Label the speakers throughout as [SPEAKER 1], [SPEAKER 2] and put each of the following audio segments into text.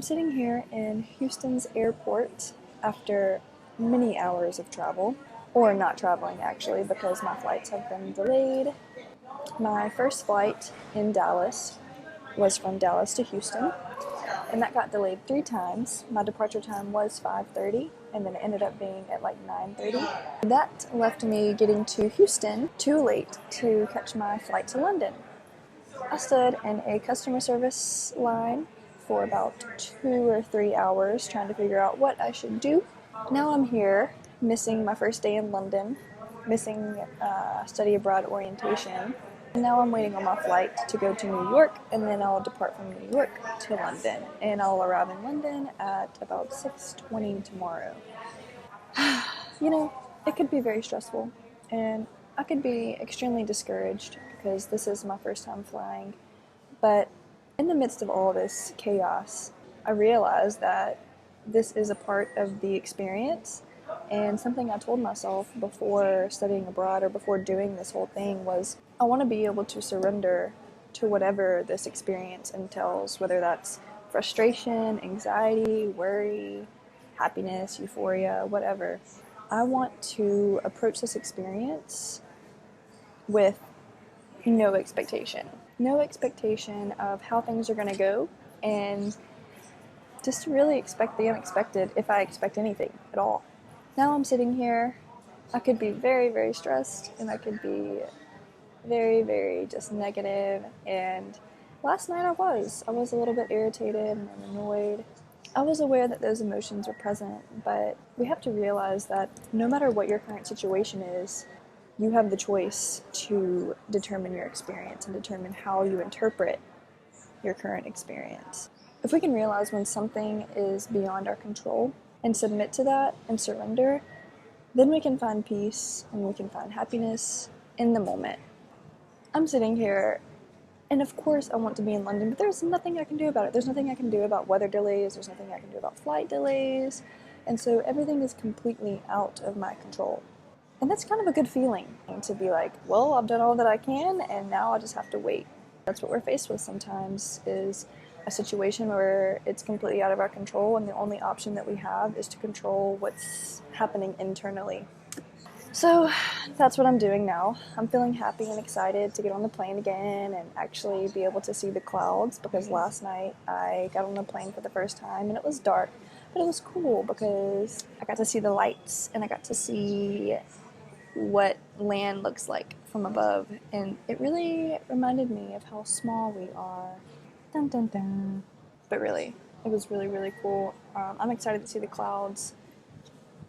[SPEAKER 1] sitting here in Houston's airport after many hours of travel, or not traveling actually, because my flights have been delayed. My first flight in Dallas was from Dallas to Houston, and that got delayed 3 times. My departure time was 5:30, and then it ended up being at like 9:30. That left me getting to Houston too late to catch my flight to London. I stood in a customer service line for about 2 or 3 hours trying to figure out what I should do. Now I'm here, missing my first day in London, missing study abroad orientation, and now I'm waiting on my flight to go to New York, and then I'll depart from New York to London, and I'll arrive in London at about 6:20 tomorrow. You know, it could be very stressful, and I could be extremely discouraged because this is my first time flying. But in the midst of all this chaos, I realized that this is a part of the experience. And something I told myself before studying abroad or before doing this whole thing was I want to be able to surrender to whatever this experience entails, whether that's frustration, anxiety, worry, happiness, euphoria, whatever. I want to approach this experience with no expectation. No expectation of how things are going to go, and just to really expect the unexpected if I expect anything at all. Now I'm sitting here. I could be very, very stressed, and I could be very, very just negative. And last night I was a little bit irritated and annoyed. I was aware that those emotions were present, but we have to realize that no matter what your current situation is, you have the choice to determine your experience and determine how you interpret your current experience. If we can realize when something is beyond our control and submit to that and surrender, then we can find peace and we can find happiness in the moment. I'm sitting here, and of course I want to be in London, but there's nothing I can do about it. There's nothing I can do about weather delays, there's nothing I can do about flight delays, and so everything is completely out of my control. And that's kind of a good feeling, to be like, well, I've done all that I can, and now I just have to wait. That's what we're faced with sometimes, is a situation where it's completely out of our control, and the only option that we have is to control what's happening internally. So that's what I'm doing now. I'm feeling happy and excited to get on the plane again and actually be able to see the clouds, because last night I got on the plane for the first time and it was dark, but it was cool because I got to see the lights and I got to see what land looks like from above, and it really reminded me of how small we are. Dun dun dun. But really, it was really, really cool. I'm excited to see the clouds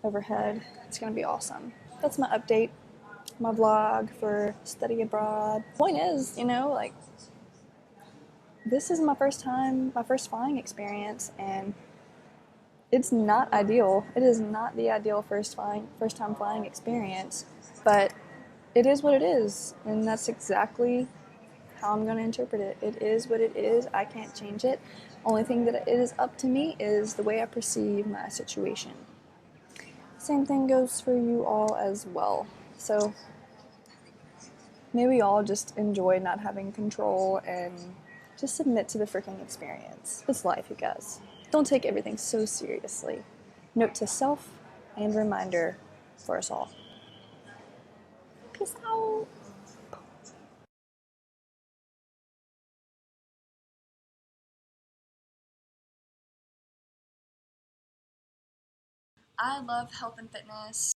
[SPEAKER 1] overhead. It's going to be awesome. That's my update, my vlog for study abroad. Point is, like, this is my first flying experience, and it's not ideal. It is not the ideal first time flying experience, but it is what it is, and that's exactly how I'm going to interpret it. It is what it is. I can't change it. Only thing that it is up to me is the way I perceive my situation. Same thing goes for you all as well. So maybe we all just enjoy not having control and just submit to the freaking experience. It's life, you guys. Don't take everything so seriously. Note to self and reminder for us all. Peace out. I love health and fitness.